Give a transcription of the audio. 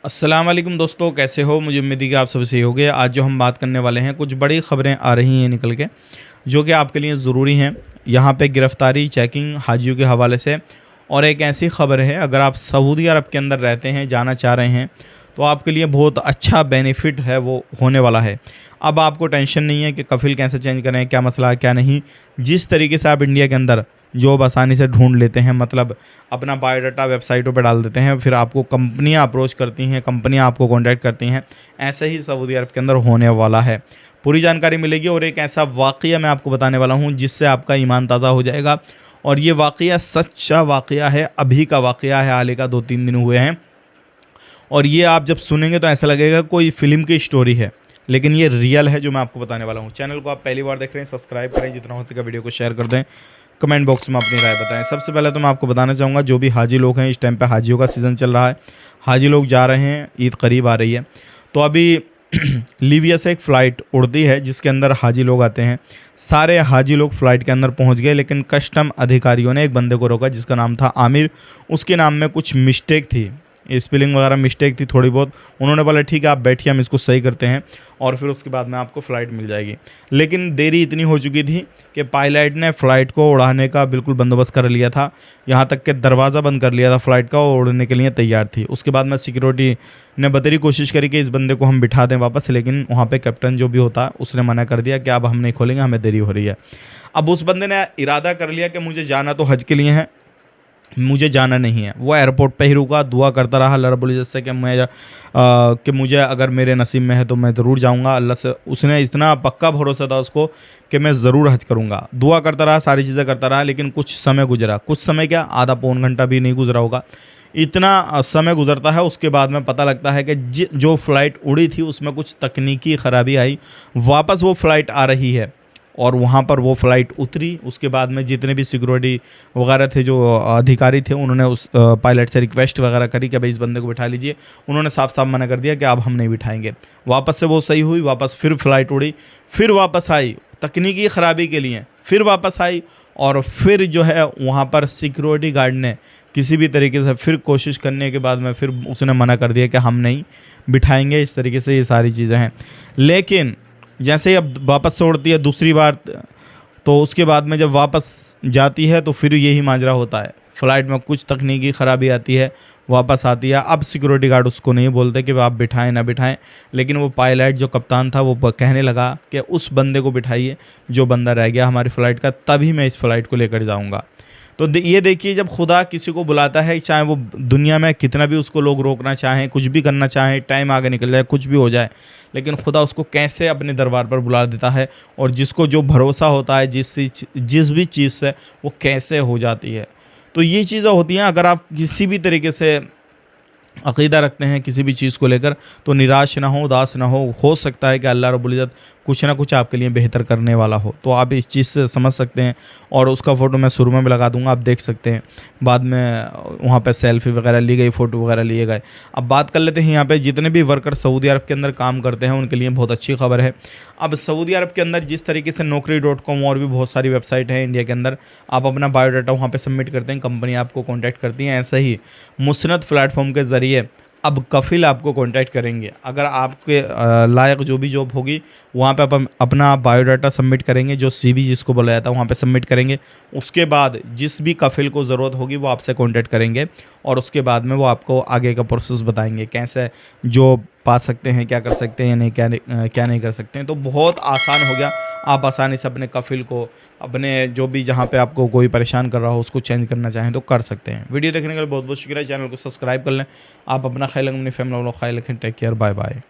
अस्सलाम वालेकुम दोस्तों, कैसे हो? मुझे उम्मीद है कि आप सब सही होंगे। आज जो हम बात करने वाले हैं, कुछ बड़ी खबरें आ रही हैं निकल के, जो कि आपके लिए ज़रूरी हैं। यहाँ पे गिरफ्तारी चेकिंग हाजियों के हवाले से, और एक ऐसी खबर है, अगर आप सऊदी अरब के अंदर रहते हैं, जाना चाह रहे हैं, तो आपके लिए बहुत अच्छा बेनिफिट है वो होने वाला है। अब आपको टेंशन नहीं है कि कफ़िल कैसे चेंज करें, क्या मसला है क्या नहीं। जिस तरीके से आप इंडिया के अंदर जॉब आसानी से ढूंढ लेते हैं, मतलब अपना बायोडाटा वेबसाइटों पे डाल देते हैं, फिर आपको कंपनियां अप्रोच करती हैं, कंपनियां आपको कांटेक्ट करती हैं, ऐसे ही सऊदी अरब के अंदर होने वाला है। पूरी जानकारी मिलेगी और एक ऐसा वाक़या मैं आपको बताने वाला हूं जिससे आपका ईमान ताज़ा हो जाएगा। और ये वाक़या सच्चा वाक़या है, अभी का वाक़या है, हाल ही का 2-3 दिन हुए हैं। और ये आप जब सुनेंगे तो ऐसा लगेगा कोई फ़िल्म की स्टोरी है, लेकिन ये रियल है जो मैं आपको बताने वाला हूँ। चैनल को आप पहली बार देख रहे हैं, सब्सक्राइब करें, जितना हो सके वीडियो को शेयर कर दें, कमेंट बॉक्स में अपनी राय बताएं। सबसे पहले तो मैं आपको बताना चाहूँगा, जो भी हाजी लोग हैं, इस टाइम पे हाजियों का सीज़न चल रहा है, हाजी लोग जा रहे हैं, ईद करीब आ रही है, तो अभी लीबिया से एक फ़्लाइट उड़ती है जिसके अंदर हाजी लोग आते हैं। सारे हाजी लोग फ़्लाइट के अंदर पहुंच गए, लेकिन कस्टम अधिकारियों ने एक बंदे को रोका जिसका नाम था आमिर। उसके नाम में कुछ मिस्टेक थी, स्पेलिंग वगैरह मिस्टेक थी थोड़ी बहुत। उन्होंने बोला ठीक है आप बैठिए, हम इसको सही करते हैं, और फिर उसके बाद में आपको फ़्लाइट मिल जाएगी। लेकिन देरी इतनी हो चुकी थी कि पायलट ने फ़्लाइट को उड़ाने का बिल्कुल बंदोबस्त कर लिया था, यहाँ तक कि दरवाज़ा बंद कर लिया था फ़्लाइट का, और उड़ने के लिए तैयार थी। उसके बाद में सिक्योरिटी ने बतेरी कोशिश करी कि इस बंदे को हम बिठा दें वापस, लेकिन वहाँ पे कैप्टन जो भी होता उसने मना कर दिया कि अब हम नहीं खोलेंगे, हमें देरी हो रही है। अब उस बंदे ने इरादा कर लिया कि मुझे जाना तो हज के लिए है, मुझे जाना नहीं है। वो एयरपोर्ट पे ही रुका, दुआ करता रहा अल्लाह रब्बुल इज़्ज़त से कि मुझे अगर मेरे नसीब में है तो मैं ज़रूर जाऊंगा। अल्लाह से उसने इतना पक्का भरोसा था उसको कि मैं ज़रूर हज करूंगा। दुआ करता रहा, सारी चीज़ें करता रहा, लेकिन कुछ समय गुजरा। कुछ समय क्या, आधा पौन घंटा भी नहीं गुजरा होगा, इतना समय गुजरता है। उसके बाद में पता लगता है कि जो फ़्लाइट उड़ी थी उसमें कुछ तकनीकी ख़राबी आई, वापस वो फ़्लाइट आ रही है, और वहाँ पर वो फ़्लाइट उतरी। उसके बाद में जितने भी सिक्योरिटी वगैरह थे, जो अधिकारी थे, उन्होंने उस पायलट से रिक्वेस्ट वगैरह करी कि भाई इस बंदे को बिठा लीजिए। उन्होंने साफ साफ मना कर दिया कि अब हम नहीं बिठाएंगे। वापस से वो सही हुई, वापस फिर फ़्लाइट उड़ी, फिर वापस आई तकनीकी ख़राबी के लिए, फिर वापस आई, और फिर जो है वहाँ पर सिक्योरिटी गार्ड ने किसी भी तरीके से फिर कोशिश करने के बाद में फिर उसने मना कर दिया कि हम नहीं बिठाएंगे। इस तरीके से ये सारी चीज़ें हैं। लेकिन जैसे ही अब वापस से उड़ती है दूसरी बार, तो उसके बाद में जब वापस जाती है तो फिर यही माजरा होता है। फ़्लाइट में कुछ तकनीकी ख़राबी आती है, वापस आती है। अब सिक्योरिटी गार्ड उसको नहीं बोलते कि आप बिठाएं ना बिठाएं, लेकिन वो पायलट जो कप्तान था वो कहने लगा कि उस बंदे को बिठाइए जो बंदा रह गया हमारी फ़्लाइट का, तभी मैं इस फ़्लाइट को लेकर जाऊँगा। तो ये देखिए, जब खुदा किसी को बुलाता है, चाहे वो दुनिया में कितना भी उसको लोग रोकना चाहें, कुछ भी करना चाहें, टाइम आगे निकल जाए, कुछ भी हो जाए, लेकिन खुदा उसको कैसे अपने दरबार पर बुला देता है, और जिसको जो भरोसा होता है जिस भी चीज़ से, वो कैसे हो जाती है। तो ये चीज़ें होती हैं। अगर आप किसी भी तरीके से अक़ीदा रखते हैं किसी भी चीज़ को लेकर, तो निराश ना हो, उदास ना हो सकता है कि अल्लाह रब्बुल इज़्ज़त कुछ ना कुछ आपके लिए बेहतर करने वाला हो। तो आप इस चीज़ से समझ सकते हैं, और उसका फ़ोटो मैं शुरू में भी लगा दूंगा, आप देख सकते हैं। बाद में वहाँ पे सेल्फ़ी वगैरह ली गई, फ़ोटो वगैरह लिए गए। अब बात कर लेते हैं यहाँ पे जितने भी वर्कर सऊदी अरब के अंदर काम करते हैं उनके लिए बहुत अच्छी खबर है। अब सऊदी अरब के अंदर जिस तरीके से Naukri.com और भी बहुत सारी वेबसाइट है इंडिया के अंदर, आप अपना बायोडाटा वहाँ पर सबमिट करते हैं, कंपनी आपको कॉन्टैक्ट करती है। ऐसे ही मुस्नद प्लेटफॉर्म के ज़रिए अब कफ़िल आपको कांटेक्ट करेंगे। अगर आपके लायक जो भी जॉब होगी, वहाँ पे आप अपना बायोडाटा सबमिट करेंगे, जो सीवी जिसको बोला जाता है वहाँ पे सबमिट करेंगे। उसके बाद जिस भी कफ़िल को ज़रूरत होगी वो आपसे कांटेक्ट करेंगे, और उसके बाद में वो आपको आगे का प्रोसेस बताएंगे, कैसे जॉब पा सकते हैं, क्या कर सकते हैं या नहीं, क्या नहीं कर सकते हैं। तो बहुत आसान हो गया, आप आसानी से अपने कफ़िल को, अपने जो भी जहाँ पे आपको कोई परेशान कर रहा हो उसको चेंज करना चाहें तो कर सकते हैं। वीडियो देखने के लिए बहुत बहुत शुक्रिया। चैनल को सब्सक्राइब कर लें। आप अपना ख्याल रखें, अपनी फैमिली वालों का ख्याल रखें। Take care, bye bye.